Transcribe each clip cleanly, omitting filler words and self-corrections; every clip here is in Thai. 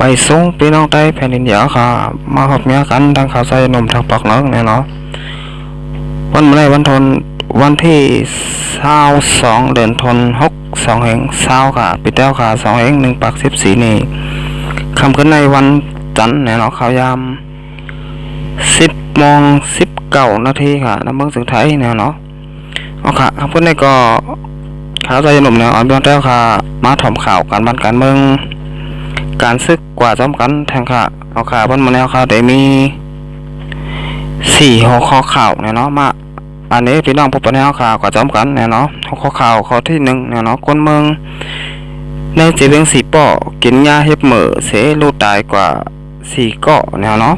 ไปส่งพี่น้องใต้แผ่นดินเหนือค่ะมาหอบเมียกันทางข่าวใส่นมทางปากน้องเนี่ยเนาะวันเมื่อไรวันที่22เดือนธันวาคม2แห่ง20ค่ะปีแต้วค่ะ2แห่ง1 ปัก 14นี่คำขึ้นในวันจันทร์เนี่ยเนาะข่าวยาม10:19 นาทีค่ะน้ำเมืองสุดท้ายเนี่ยเนาะเอาค่ะคำขึ้นในก็ข่าวใส่นมเนี่ยอันเบื้องต้นค่ะมาถ่อมข่าวการบ้านการเมืองการซึกกว่าจอมกันแทงค่ะเอาข่าวบนมาแนวข่าวได้มี4หัวข้อข่าวเนี่ยเนาะมาอันนี้พี่น้องพบปัญหาข่าวกว่าจอมกันเนี่ยเนาะหัวข้อข่าวข้อที่1เนี่ยเนาะคนเมืองในเจเวงสีป่อกินยาเห็บเหม่อเสลูกตายกว่า4เกาะเนี่ยเนาะ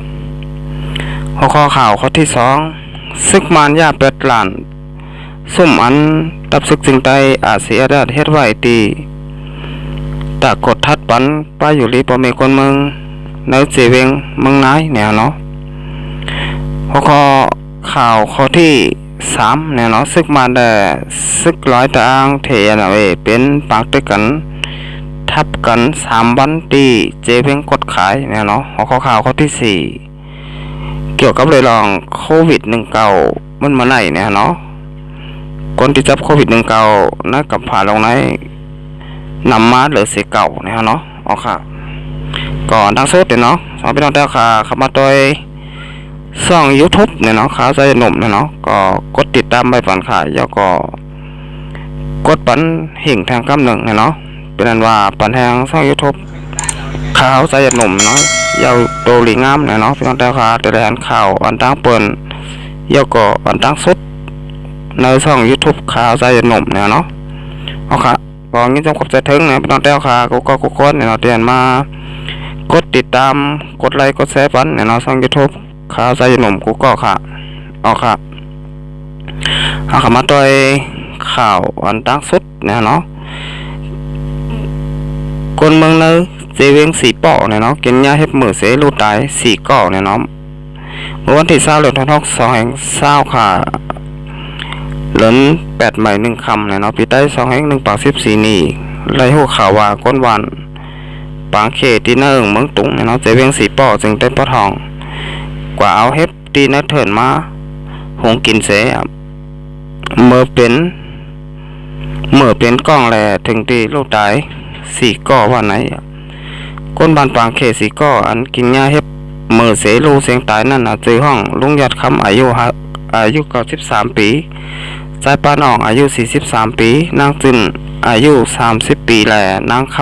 หัวข้อข่าวข้อที่2ซึกมารยาเป็ดหลานสุ่มอันตับซึกจึงใต้อาเซียได้เฮ็ดไว้ตีตากดทัดปันป้าอยู่รีปอเมคนเมืองในเจเวงเมืองนายเนี่ยเนาะหัวข้อข่าวข้อที่3เนี่ยเนาะซึกมาแต่ซึกร้อยตางเทียนเอาเป็นปากด้วยกันทับกัน3วันตีเจเวงกดขายเนี่ยเนาะหัวข้อข่าวข้อที่4เกี่ยวกับเรื่องโควิด19มันมาไหนเนี่ยเนาะคนที่จับโควิด19น่ากับผ่าลงในนำมาหรือเสียเก่าเนี่ยเนาะอ๋อค่ะก่อนดังสุดเนาะสองพี่น้องเจ้าค่ะขับมาโดยช่อง YouTube เนี่ยเนาะข่าวใจหนุ่มเนี่ยเนาะก็กดติดตามไปฝันขายแล้วก็กดปันหิ่งทางกำหนึ่งเนี่ยเนาะเป็นอันว่าปันแทงช่อง YouTube ข่าวใจหนุ่มเนาะยาวโตหลีงามเนี่ยเนาะพี่น้องเจ้าค่ะแต่ละอันข่าวอันตั้งเปิลแล้วก็อันตั้งสุดในช่อง YouTube ข่าวใจหนุ่มเนี่ยเนาะอ๋อค่ะพองี้จงขอบใจถึงนะพี่น้องเจ้าค่ะกูคนเนี่ยเนาะเตือนมากดติดตามกดไลค์กดแชร์ปันเนี่ยเนาะช่อง YouTube ข่าวใจหนุ่มกูก็ค่ะอ๋อค่ะเอาเข้ามาต่อยข่าวอันตั้งสุดเนี่ยเนาะคนเมืองเลยเจเวงสีป่อเนี่ยเนาะกินยาเห็บมือเสลูกตาย4ก่อเนี่ยเนาะเมื่อวันที่20เดือนธันวาคม2แห่ง20ค่ะเหลือ8ใหม่1คำเนี่ยเนาะปีใต้2แห่ง1 ปัก 14นี่ไล่หัวข่าวว่าก้นวันปางเขตที่หน้าเมืองตุงเนี่ยเนาะเจเวงสีป่อจึงได้ปะทองกว่าเอาเห็บตีนัดเถินมาหงกินเสเมื่อเป็นกล้องแลถึงตีลูกตาย4ก่อว่าไหนก้นบานปางเขต4ก่ออันกินยาเห็บเมื่อเสลูเสียงตายนั่นเจอห้องลุงยัดคำอายุ93ปีใจป้าน้องอายุ43ปีนางจินอายุ30ปีแหละนางค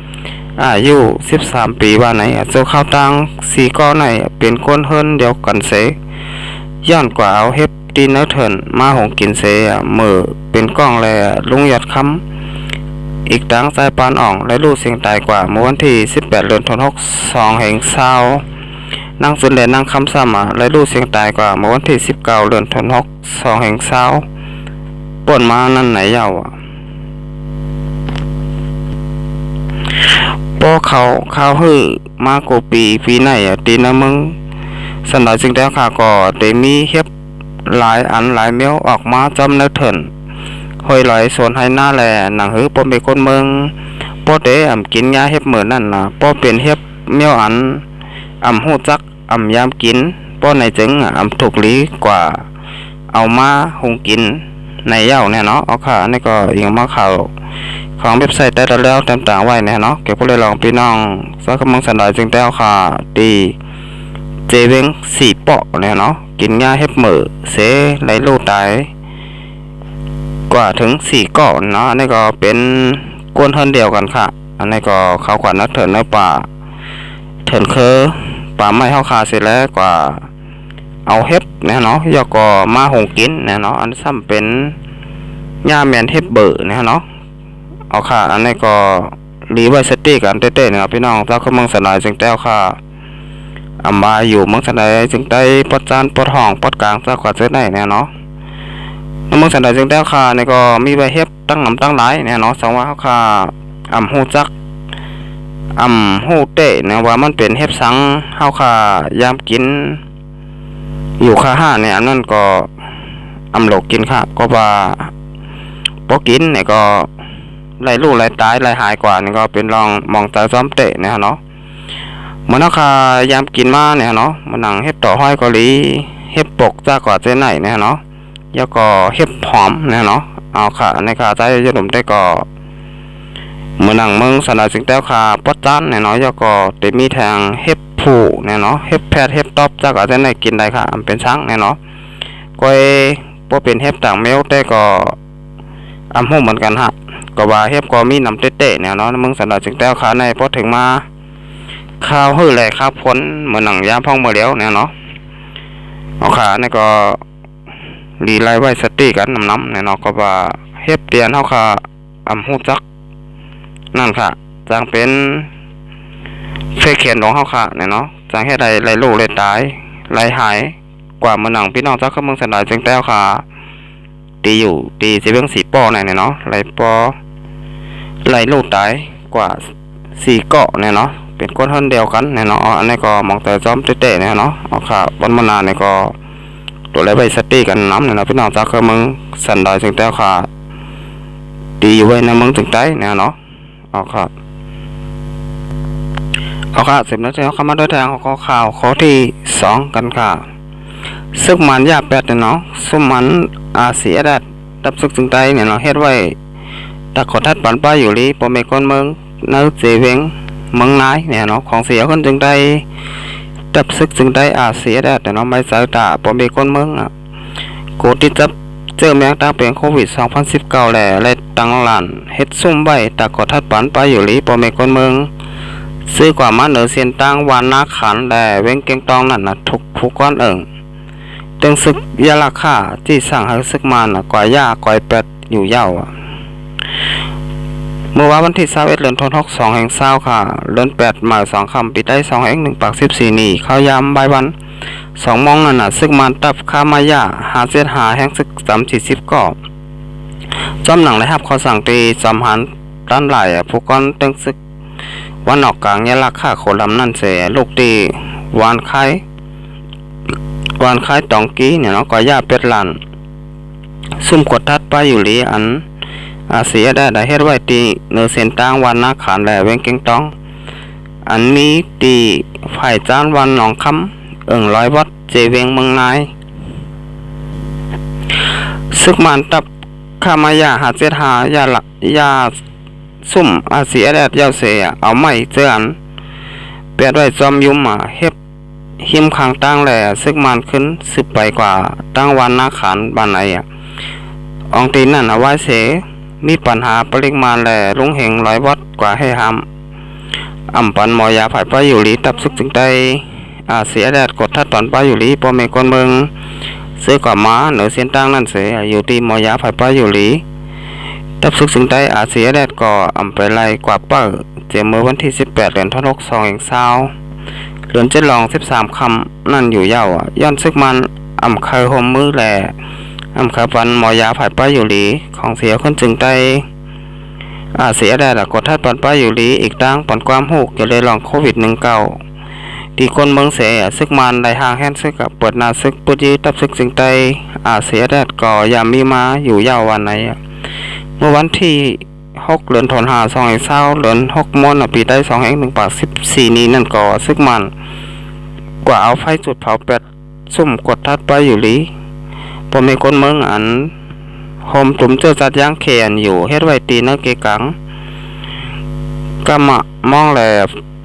ำอายุ13ปีว่าไหนเจ้าข้าวตัง4ก่อไหนเป็นคนเฮิรนเดียวกันเสย้อนกว่าเอาเห็บตีนัดเถินมาหงกินเสเมื่อเป็นกล้องแลลุงยัดคำอีกดังสายปานอ่องและลูกเสียงตายกว่าเมื่อวันที่18เดือนธันวาคม2แห่ง20นางสุนแดนนางคำซ้ำและลูกเสียงตายกว่าเมื่อวันที่19เดือนธันวาคม2แห่ง20ป่นมานั่นไหนยาวป้อเขาฮื้อมาโกปีไหนตีนะมึงสันดาจึงได้ข่าก็ได้มีเฮ็บหลายอันหลายเมียวออกมาจำนักเถินหอยลอยสวนให้หน้าแลหนังหือป้อเป็นคนเมืองป้อเตกินยาเฮ็บเหมือนนั่นนะป้อเป็นเฮ็บเมียวอันหูจักยามกินป้อในจึงถูกลีกว่าเอามาหุงกินในเย้าเนี่ยเนาะเอาค่ะนี่ก็ยังมาข่าวของเว็บไซต์แต่ละแล้วต่างๆไว้เนี่ยเนาะเก็บผู้เลยลองพี่น้องสักคำมึงสันดาจึงได้เอาค่ะดีเจเวง4เปาะเนี่ยเนาะกินยาเห็บเหม่อเสไหลลูกตายกว่าถึง4ก่อนเนาะอันนี้ก็เป็นกวนเทินเดียวกันค่ะอันนี้ก็เขากว่านักเถินในป่าเถินป่าไม้เฮาคาเสร็จแล้วกว่าเอาเห็บเนี่ยเนาะยอก็มาหงกินเนี่ยเนาะอันซ้ำเป็นยาแมนเห็บเบอร์เนี่ยเนาะเอาค่ะอันนี้ก็รีไวสติกันเต้ๆเนี่ยพี่น้องถ้าเขาเมืองสนายจึงแต้วค่ะมาอยู่เมืองสันใดจึงได้ปดจานปดห้องปดกลางสักกว่าจะได้เนี่ยเนาะเมืองสันใดจึงได้ค่ะเนี่ยก็มีใบเฮ็บตั้งหลายเนี่ยเนาะสังว่าค่ะหูจักหูเตะเนี่ยว่ามันเป็นเฮ็บสังเฮาค่ะยามกินอยู่ค่า5เนี่ยอันนั้นก็โลกกินค่ะก็ว่าบ่กินเนี่ยก็ไล่ลูกไล่ตายไล่หายกว่านี่ก็เป็นรองมองตาซ้อมเตะเนี่ยเนาะ เหมือนเอาคายามกินมาเนี่ยเนาะมันหนังเห็บต่อห้อยเกาหลีเห็บปกจ้าก่อเจไหนเนี่ยเนาะแล้วก็เห็บหอมเนี่ยเนาะเอาค่ะในขาใจจะหนุ่มได้ก็เหมือนหนังเมืองสนามสิงแต้วขาปอดจันเนี่ยเนาะแล้วก็จะมีแทงเห็บผูเนี่ยเนาะเห็บแพทย์เห็บตอบจ้าก่อเจไหนกินได้ค่ะเป็นช้างเนี่ยเนาะก็พอเป็นเห็บต่างแมวแต่ก็อำหูเหมือนกันฮะก็ว่าเห็บก็มีน้ำเตะๆเนี่ยเนาะเมืองสนามสิงแต้วขาในพอถึงมาข้าวหื้อแหล่ข้าวพ้นเหมือนหนังยามพ่องเมื่อเลี้ยวเนี่ยเนาะเอาขาเนี่ยก็รีไลไว้สติกันน้ำเนี่ยเนาะก็ว่าเฮ็บเตียนเฮาค่ะอำหูจักนั่นค่ะจังเป็นเฟกเขียนของเฮาค่ะเนี่ยเนาะจังเฮ็ดใดไล่โลกไล่ตายไล่หายกว่าเหมือนหนังพี่น้องจักเขาเมืองสนายจังแต้วค่ะตีอยู่ตีสิเบิ่งสีป้อเนี่ยเนาะไล่ปอไล่โลกตายกว่า4เกาะเนี่ยเนาะเป็นก้นเฮิรนเดียวกันเนี่ยเนาะอันนี้ก็มองแต่จอมเตะๆเนี่ยเนาะเอาค่ะบนมนาเนี่ยก็ตัวไรใบสตีกันน้ำเนี่ยเนาะพี่น้องจากเคยมึงสันดอยถึงแต้วค่ะตีอยู่ไว้ในมึงถึงใจเนี่ยเนาะเอาค่ะ10 นาทีเขาเข้ามาด้วยทางเขาข่าวข้อที่2กันค่ะซึกมันยา8เนี่ยเนาะซุมมันอาเซียดัดตับซึกถึงใจเนี่ยเนาะเฮ็ดไว้ตะขอทัดปันป้าอยู่ลีปอเมคนเมืองเนื้อเจเวงเมืองนายเนี่ยเนาะของเสียคนจึงได้จับซึกจึงได้อาเซียได้แต่เนาะไม่สายตาปอมีคนเมืองอ่ะโกติจับเจอแมงตาเป็นโควิด2019แหล่และตังหลานเฮ็ดซุ่มไว้ตะกอทัดปันไปอยู่ลีปอมีคนเมืองซื้อกว่ามาเหนือเสียนตังวานนาขันแหล่เว้งเก่งตองนั่นน่ะทุกก้อนตึงซึกยาราคาที่สั่งให้ซึกมันน่ะกว่าย่ากว่าเป็ดอยู่ยาวเมื่อวันที่21เดือนธันวาคม2แห่ง20ค่ะเดือน8หมาย2ค่ำปีได้2แห่ง1ปาก14นี่เข้ายามบ่ายวัน2 โมงนั่นน่ะซึกมันตับค่ามายา575แห่งซึก340ก็จอมหนังได้รับข้อสั่งตีจอมหันด้านหลายผู้ก้อนตึงซึกวันออกกลางยาราคาโคลำนั่นเสลูกตีวานคายตองกี้เนี่ยเนาะก็ย่าเป็ดลันซุ่มกดทัดไปอยู่ลีอันอาเซียได้เฮ็ดไว้ตีเนื้อเส้นต่างวันนาขานแหล่เวงเก่งตองอันนี้ตีฝ่ายจานวันหนองคำ100 วัดเจเวงเมืองนายซึกมันตับขามายา575ยาซุ่มอาเซียได้ยาวเสเอาไม้เจออันเปียดไว้จอมยุ่มเฮ็บหิมข้างตั้งแหล่ซึกมันขึ้น10ไปกว่าตั้งวันนาขานบ้านไหนองตีนั่นเอาไว้เสมีปัญหาปริมาณแหล่ลุงเหง100 วัดกว่าให้ห้ามปันหมอยาผายป้าอยู่ลีตับซึกจึงได้เสียแดดกดทัดตอนป้าอยู่ลีปอเมคนเมืองซื้อกว่าม้าเหนือเส้นตั้งนั่นเสียอยู่ที่หมอยาผายป้าอยู่ลีตับซึกจึงได้เสียแดดก่อไปไล่กว่าป้าเจเมื่อวันที่18เดือนธันวาคม2แห่ง20เดือน7ลอง13ค่ำนั่นอยู่ยาวย้อนซึกมันเคยห่มมือแหล่ขาปันหมอยาผายป้าอยู่ลีของเสียคนจึงได้เสียได้ละกดทัดปันป้าอยู่ลีอีกตั้งปันความหูเกี่ยวเลยลองโควิด19ที่คนเมืองเสียซึกมันได้ห่างแห่นซึกกับเปิดนาซึกปุจีตับซึกจึงได้เสียได้ก่อยามมีมาอยู่ยาววันไหนเมื่อวันที่6เดือนธันวาคม2แห่ง20เดือน6มกราคมปีได้2แห่ง1ปาก14นี้นั่นก่อซึกมันกว่าเอาไฟจุดเผาเป็ดซุ่มกดทัดป้าอยู่ลีพอมีคนเมืองอันโฮมตุ่มเจอจัดย่างเขียนอยู่เฮ็ดไว้ตีนักเกกังก็มองแล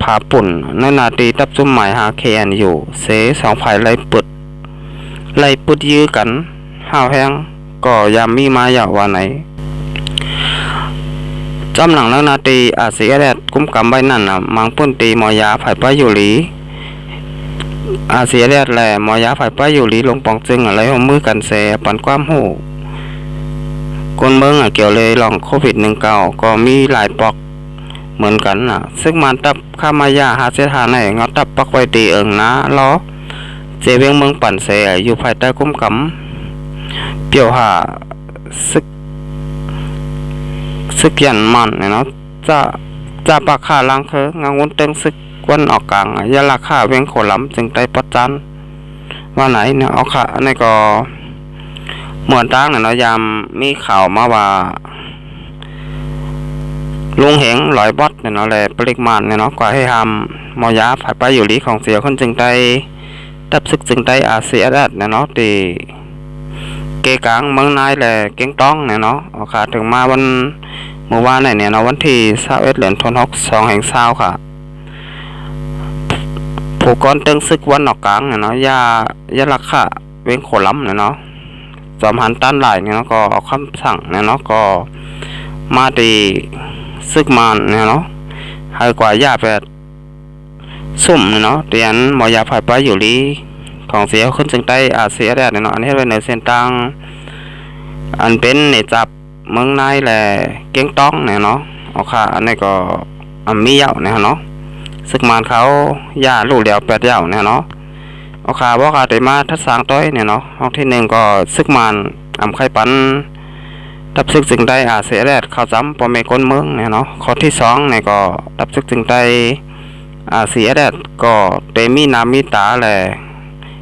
ผาปุ่นในนาตีตับซุ่มหมายหาเขียนอยู่เส2ฝ่ายไล่ปุดยื้อกันห้าวแห้งก็ยามมีมาอย่าว่าไหนจำหลังนักนาตีเสียแดดกุ้มกำใบนั่นมังปุ่นตีหมอยาฝ่ายป้าอยู่ลีเสียแดดแหล่หมอยาฝ่ายป้าอยู่ลีลงปองจึงอะไรหัวมือกันเสปันความหูคนเมืองเกี่ยวเลยลองโควิด19ก็มีหลายปอกเหมือนกันซึ่งมันตับข้ามายา575ในงอตับปักไว้ตีนะล้อเจเวียงเมืองปั่นเสอยู่ภายใต้กุ้มกำเปี่ยวหาซึกยันมันเนาะจะปากขาลังเคงางวนเต็งซึกวันออกกลางยาราคาเวียงโขลำจึงได้ปัจจันว่าไหนเนี่ยเอาค่ะในก็เหมือนตั้งเนาะยามมีข่าวมาว่า ลุงเหงลอยบอดเนี่ยเนาะแหละปริมาณเนี่ยเนาะกว่าให้ทำมอยาผ่ายไปอยู่ลีของเสียคนจึงได้ดับซึกจึงได้อาเซียนเนี่ยเนาะตีเกกลางเมืองนายแหละเก่งต้องเนี่ยเนาะเอาขาถึงมาวันเมื่อวานเนี่ยเนาะวันที่21เดือนธันวาคม2แห่งเศร้าค่ะผู้กอนตึงซึกวันนอกกลางเนี่ยเนาะยาลักขะเวงโขล้ำเนี่ยเนาะจอมหันต้านหลายเนี่ยเนาะก็เอาคำสั่งเนี่ยเนาะก็มาตีซึกมันเนี่ยเนาะให้กว่ายาแปดสุ่มเนี่ยเนาะเตียนหมอยาผ่ายไปอยู่ลีของเสียขึ้นจึงได้อาเซียนเนี่ยเนาะอันนี้เป็นในเส้นทางอันเป็นในจับเมืองนายแหละเก่งต้องเนี่ยเนาะเอาค่ะอันนี้ก็มีเหย่าเนี่ยเนาะซึกมันเขาย่าลูกเดียว8เหย่าเนี่ยเนาะเอาค่ะบอกอาติมาทัดสางต้อยเนี่ยเนาะห้องที่1ก็ซึกมันไข่ปันดับซึกจึงได้อาเซียนเข้าซ้ำปอเมก้นเมืองเนี่ยเนาะข้อที่2เนี่ยก็ดับซึกจึงได้อาเซียนก็เตมีนามีตาแหละ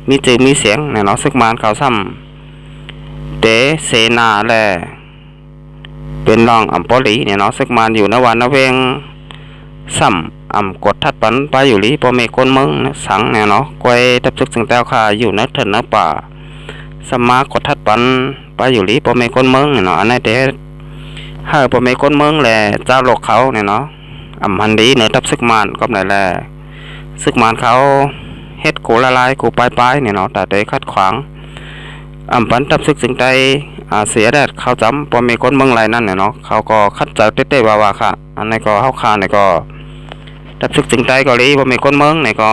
มีจื่อมีเสียงเนี่ยเนาะซึกมันเขาซ้ำเตเสนาแหละเป็นรองปอลีเนี่ยเนาะซึกมันอยู่ในวันนเวงซ้ำกดทัดปันไปอยู่ลีปอเมก้นเมืองสังเนี่ยเนาะกวยดับซึกจึงได้ค่ะอยู่ในเถินในป่าสมากดทัดปันไปอยู่ลีปอเมก้นเมืองเนี่ยเนาะอันนี้เตให้ปอเมก้นเมืองแหละเจ้าโลกเขาเนี่ยเนาะหันดีเนื้อทับซึกมันก็ไหนแหละซึกมันเขาเฮ็ดกูละลายกูปลายเนี่ยเนาะแต่ได้คัดขวางปันทับซึกจึงได้เสียแดดเขาจำพอมีคนเมืองไรนั่นเนี่ยเนาะเขาก็คัดใจเต้ๆว่าค่ะอันนี้ก็เข้าคาเนี่ยก็ทับซึกจึงได้ก็รีพอมีคนเมืองเนี่ยก็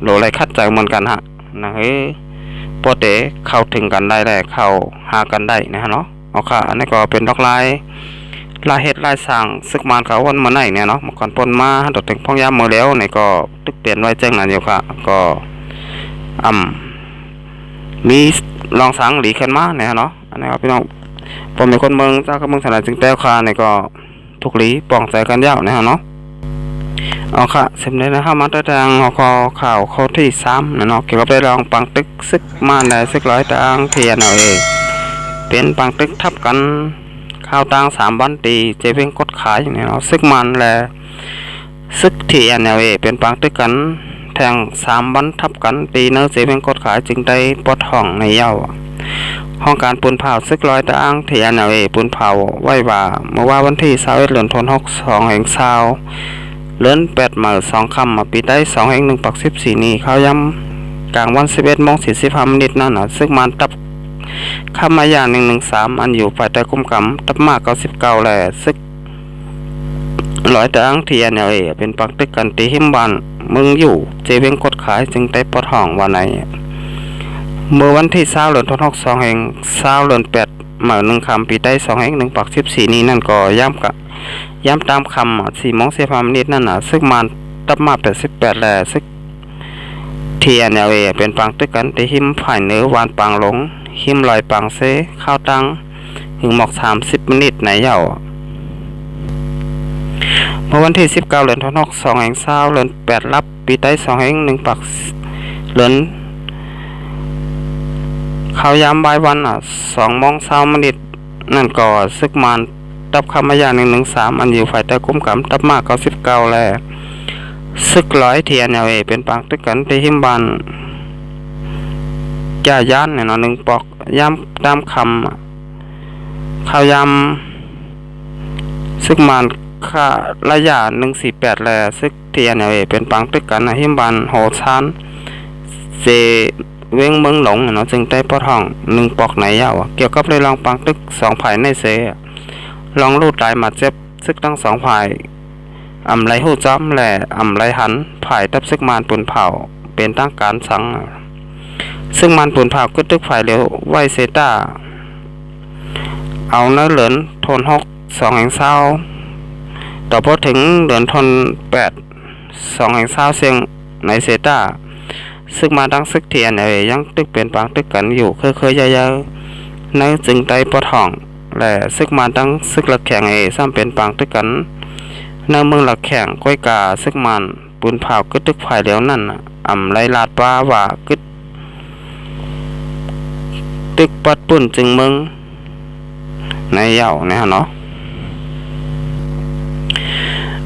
โหลไรคัดใจเหมือนกันฮะนะเฮ้ยพอเตะเข้าถึงกันได้แหละเข้าหากันได้นะฮะเนาะเอาค่ะอันนี้ก็เป็นดอกลายเฮ็ดลายสั่งซึกมันเขาวันมาไหนเนี่ยเนาะก่อนปนมาดอกถึงพ่องยามมือแล้วเนี่ยก็ตึกเปลี่ยนไว้แจ้งนั่นอยู่ค่ะก็มีลองสั่งหลีขึ้นมาเนี่ยเนาะอันนี้ครับพี่น้องผมเป็นคนเมืองเจ้าก็เมืองถนัดจึงแต้วคาเนี่ยก็ทุกหลีป้องใจกันยาวเนี่ยเนาะเอาค่ะเสร็จแล้วนะครับมาตรทางข่าวข้อที่3เนาะเกี่ยวกับได้ลองปังตึกซึกมาในซึกร้อยตางเทียนเอาเองเป็นปังตึกทับกันข้าวตัง3วันตีเจเวงกดขายเนี่ยเนาะซึกมันแหละซึกที่NLAเป็นปังตึกกันแทง3วันทับกันตีเนื้อเจเวงกดขายจึงได้ปลดห้องในเย้าห้องการปูนเผาซึกลอยตะอ้างที่NLAปูนเผาไว้ว่าเมื่อว่าวันที่21เดือนธันวาคม2แห่งเศร้าเลื่อน8มื้อ2ค่ำมาปีได้2แห่ง1ปัก14นี้เขาย้ำกลางวัน11:45 นนั่นน่ะซึกมันตับข้ามายา113อันอยู่ฝ่ายใต้กุมกำตับมาก99แหล่ซึกร้อยตะอ้างที่NLAเป็นปักตึกกันตีหิมบันมึงอยู่เจเวงกดขายจึงได้ปลดห้องวันไหนเมื่อวันที่20เดือนธันวาคม2แห่ง20เดือน8มื้อ1ค่ำปีได้2แห่ง1ปัก14นี้นั่นก็ย้ำตามคำ4:45 นนั่นน่ะซึกมันตับมา88แหล่ซึกที่NLAเป็นปังตึกกันตีหิมฝ่ายเหนือวานปางหลงหิมลอยปังเซข้าวตังถึงหมอก30 นิดในเย้าเมื่อวันที่19เดือนธันวาคม2แห่ง20เดือน8รับปีใต้2แห่ง1ปักเดือนเขายามบ่ายวัน2:20 นนั่นก็ซึกมันตับคำมายา113อันอยู่ฝ่ายใต้กุมกำตับมาก99แลซึกร้อยที่NLAเป็นปังตึกกันที่หิมบันจ่ายานเนี่ยเนาะ1ปอกยามตามคำเขายามซึกมันค่าระยะ148แลซึกที่NLAเป็นปังตึกกันนะหิมบันโหชานเจเวงเมืองหลงเนาะจึงได้ปอทอง1ปอกไหนยาวเกี่ยวกับได้ลองปังตึก2ฝ่ายในเสลองลูดตายมาเจ็บซึกทั้ง2ฝ่ายไรหู้จ้ำและไรหันฝ่ายตับซึกมันปูนเผาเป็นตั้งการสังซึ่งมันปูนเผาก็ตึกฝ่ายเร็วไวเซต้าเอาเนื้อเหลือนทน6 2แห่ง20ต่อพอถึงเดือนทน8 2แห่ง20เสียงในเซต้าซึ่งมาดังซึกเทียนยังตึกเป็นปังตึกกันอยู่เคยๆเยอะๆในจึงได้ปอทองและซึกมาดังซึกหลักแข่งซ้ำเป็นปังตึกกันในเมืองหลักแข่งก้อยกาซึกมันปูนเผาก็ตึกฝ่ายเดียวนั่นไรลาดป้าว่าก็ตึกปัดปุ่นจึงเมืองในเย้าเนี่ยเนาะ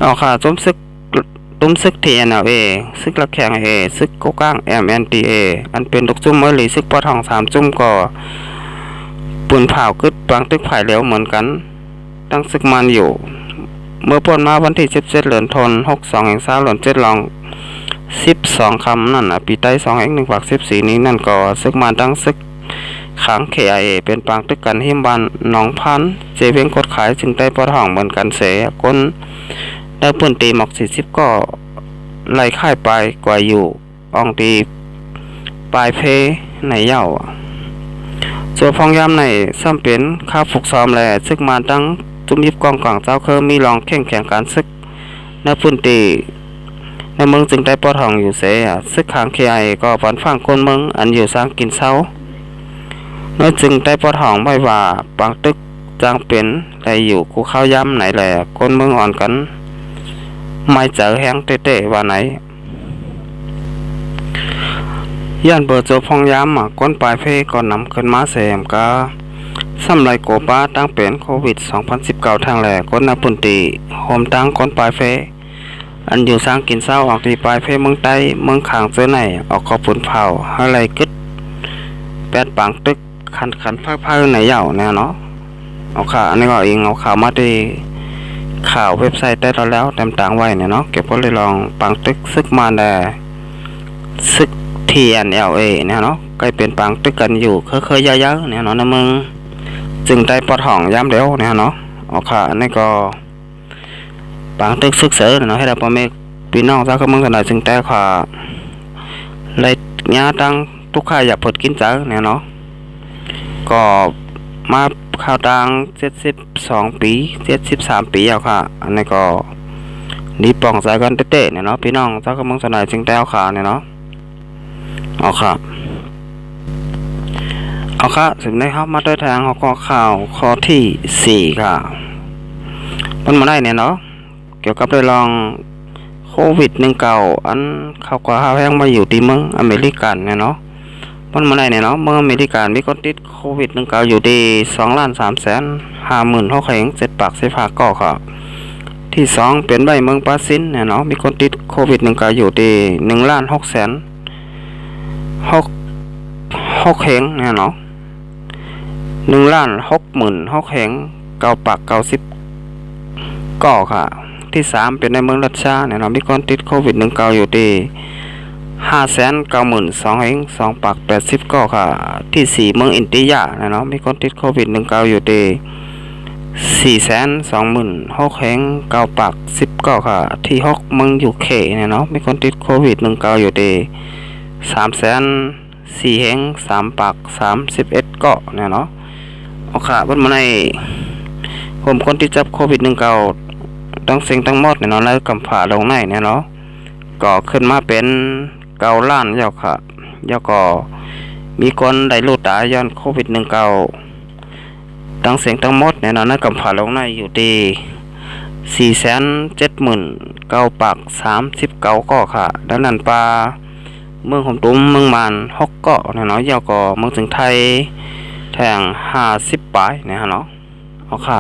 เอาค่ะตุ้มซึก TNLA ซึกระแข่ง A ซึกโกก้าง MNDA อันเป็นลูกจุ่มเมื่อหลีซึกปอทอง3จุ่มก่อปืนเผากึดบางตึกไผ่เหลวเหมือนกันตั้งซึกมันอยู่ เมื่อพ้นมาวันที่17เดือนธันวาคม62แห่ง20เดือน7ลอง12คำนั่นปีใต้2แห่ง1ฝาก14นี้นั่นก็ซึกมันตั้งซึกขัง KIA เป็นปางตึกกันหิมบันหนองพันเจเวงกดขายจึงได้ปอทองเหมือนกันเสก้นได้ปืนตีหมอก40ก็ไล่ค่ายไปกว่าอยู่อองตีปลายเพในเย่าส่วนพองยามในซ้ำเป็นข้าฝึกซ้อมแลซึกมาตั้งจุ่มยิบกองกลางเจ้าเคยมีลองแข่งการซึกในพื้นตีในเมืองจึงได้ปอทองอยู่เสียซึกขางเคไอก็ปันฟังคนเมืองอันอยู่สร้างกินเช้าเมื่อจึงได้ปอทองไม่ว่าปางตึกจางเป็นได้อยู่กูเข้าย้ำไหนแหละคนเมืองอ่อนกันไม่เจอแห้งเตะว่าไหนย่านเบอร์โจพองย้ำก้นปลายเพก่อนนำขึ้นมาเสมก็ซ้ำไรโกบ้าตั้งเป็นโควิด2019ทางแหล่ก้นนาปุ่นตีโฮมตั้งก้นปลายเพอันอยู่สร้างกินเศร้าออกตีปลายเพเมืองใต้เมืองขางเจอไหนออกขอปุ่นเผาอะไรกึดแปดปังตึกขันพักไหนเหย่าแน่เนาะเอาข่าวอันนี้ก็เองเอาข่าวมาดีข่าวเว็บไซต์ได้แล้วเต็มต่างไว้เนี่ยเนาะเก็บไว้เลยลองปังตึกซึกมาแด่ซึก TNLA เนี่ยเนาะใกล้เป็นปังตึกกันอยู่เคยเยอะๆเนี่ยเนาะนะมึงจึงได้ปอทองย้ำเดียวเนี่ยเนาะเอาข่าวอันนี้ก็ปังตึกซึกเสือเนาะให้เราพ่อแม่พี่น้องชาวเมืองกันหน่อยจึงแต่ข่าวเลยญาตั้งทุกข่ายอยากเปิดกินเจอเนี่ยเนาะก็มาข่าวดัง72ปี73ปีแล้วค่ะอันนี้ก็นี่ป่องสายกันเตะเนี่ยเนาะพี่น้องเจ้าก็มึงสนายจึงแต้วขาเนี่ยเนาะเอาค่ะสิ่งนี้ครับมาด้วยทางเขาก็ข่าวข้อที่4ค่ะมันมาได้เนี่ยเนาะเกี่ยวกับเรื่องลองโควิด19อันเขาก็หาแพงมาอยู่ที่เมืองอเมริกันเนี่ยเนาะมันมาได้เนี่ยเนาะเมืองอเมริกันมีคนติดโควิด19อยู่ที่2,356,700ปาก10 ก่อค่ะที่2เป็นใบเมืองปาซินเนี่ยเนาะมีคนติดโควิด19อยู่ที่1,606,000เนี่ยเนาะ1,660,9ปาก90ก่อค่ะที่3เป็นในเมืองรัสเซียเนี่ยเนาะมีคนติดโควิด19อยู่ที่592,202ปาก80ก่อค่ะที่4เมืองอินเดียเนี่ยเนาะมีคนติดโควิด19อยู่ที่426,9ปาก10ก่อค่ะที่6เมืองยูเคเนี่ยเนาะมีคนติดโควิด19อยู่ที่304,3ปาก31ก่อเนี่ยเนาะเอาค่ะเพิ่นมาในผมคนที่จับโควิด19ทั้งสิ่งทั้งหมดเนี่ยเนาะแล้วกำผ่าลงในเนี่ยเนาะก็ขึ้นมาเป็น9 ล้านแล้วค่ะแล้วก็มีคนได้รู้ตายย้อนโควิด19ทั้งสิ่งทั้งหมดเนี่ยเนาะนั้นกำผ่าลงในอยู่ที่479,9ปาก39ก่อค่ะดังนั้นปลาเมืองหอมตุ้มเมืองมัน6เกาะเนี่ยเนาะแล้วก็เมืองถึงไทยแทง50ปลายเนี่ยเนาะเอาค่ะ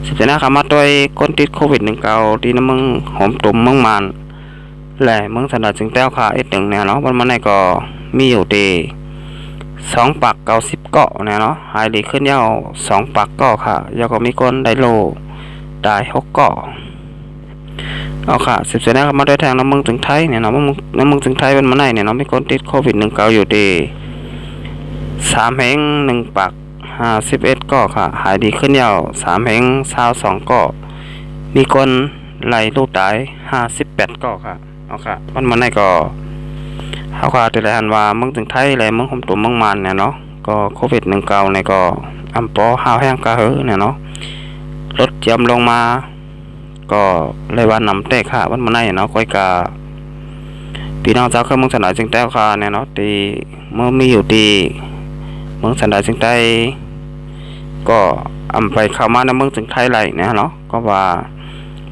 สิบเจ็ดนะครับมาด้วยคนติดโควิด19ที่น้ำเมืองหอมตุ้มเมืองมันแหละเมืองสันดาจึงแต้วค่ะ1เนี่ยเนาะมันในก็มีอยู่ที่2ปาก90เกาะเนี่ยเนาะหายดีขึ้นยาว2ปากเกาะค่ะแล้วก็มีคนได้โลได้6เกาะเอาค่ะ10เซนนะครับมาด้วยทางน้ำเมืองถึงไทยเนี่ยเนาะน้ำเมืองถึงไทยเป็นมาไหนเนี่ยเนาะมีคนติดโควิด19อยู่ที่3แห่ง1ปาก51เกาะค่ะหายดีขึ้นยาว3แห่ง22เกาะมีคนไล่ลูกตาย58เกาะค่ะเอาค่ะมันมาไหนก็เขาก็ติดหันว่าเมืองถึงไทยและเมืองหอมตุ้มเมืองมันเนี่ยเนาะก็โควิด19เนี่ยก็อัมปอหาวแห้งกะเฮอเนี่ยเนาะลดจำลงมาก็เลยว่านำเตะค่ะวันมาไหนเนาะก้อยกาพี่น้องเจ้าเคยเมืองสันดาจึงแต้วค่ะเนี่ยเนาะตีเมื่อมีอยู่ตีเมืองสันดาจึงได้ก็อำไปเข้ามาในเมืองจึงไทยไหลเนี่ยเนาะก็ว่า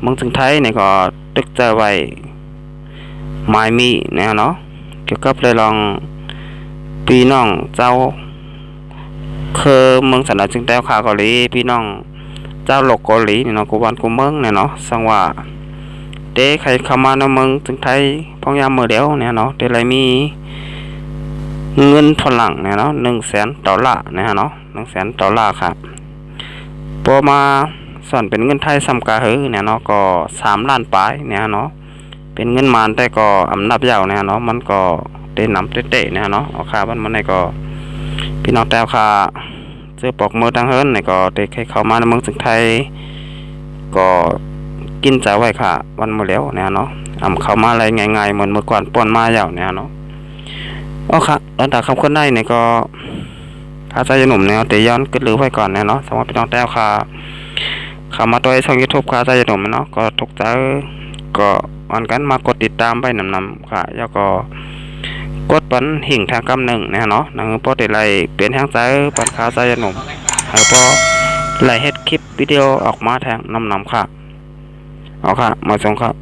เมืองจึงไทยเนี่ยก็ตึกใจไว้ไม้มีเนี่ยเนาะเกี่ยวกับเลยลองพี่น้องเจ้าเคยเมืองสันดาจึงแต้วค่ะเกาหลีพี่น้อง เจ้าโลกเกาหลีเนี่ยเนาะกูวันกูเมืองเนี่ยเนาะสังว่าเด้ใครเข้ามาในเมืองถึงไทยพ้องยามมื้อเดียวเนี่ยเนาะเด้เลยมีเงินฝรั่งเนี่ยเนาะ$100,000เนี่ยเนาะ$100,000ครับพอมาส่วนเป็นเงินไทยซ้ำกะหือเนี่ยเนาะก็3ล้านปลายเนี่ยเนาะเป็นเงินมานแต่ก็อำนับยาวเนี่ยเนาะมันก็ได้นำเตะๆเนี่ยเนาะเอาค่ามันได้ก็พี่น้องแต่ค่าเจอปอกมือทางเฮิรนเนี่ยก็ได้ให้เข้ามาในเมืองถึงไทยก็กินใจไว้ค่ะวันมื้อแล้วเนี่ยเนาะเข้ามาอะไรง่ายๆเหมือนเมื่อก่อนป้อนมายาวเนี่ยเนาะอ๋อค่ะแล้วแต่คำคนได้เนี่ยก็ถ้าใจหนุ่มเนี่ยเตย้อนกึดลือไว้ก่อนเนี่ยเนาะสำหรับพี่น้องแต่ค่ะเข้ามาตัวช่อง YouTube ค่ะใจหนุ่มเนาะก็ทุกใจก็วันกันมากดติดตามไปนำๆค่ะแล้วก็กดปันหิ่งทางกำหนึ่งนะเนาะนั่นคือพอได้ไล่เปลี่ยนทางใจปันขาใจหนุ่มแล้วพอไล่เฮ็ดคลิปวิดีโอออกมาทางนำๆค่ะเอาค่ะมาส่งครับ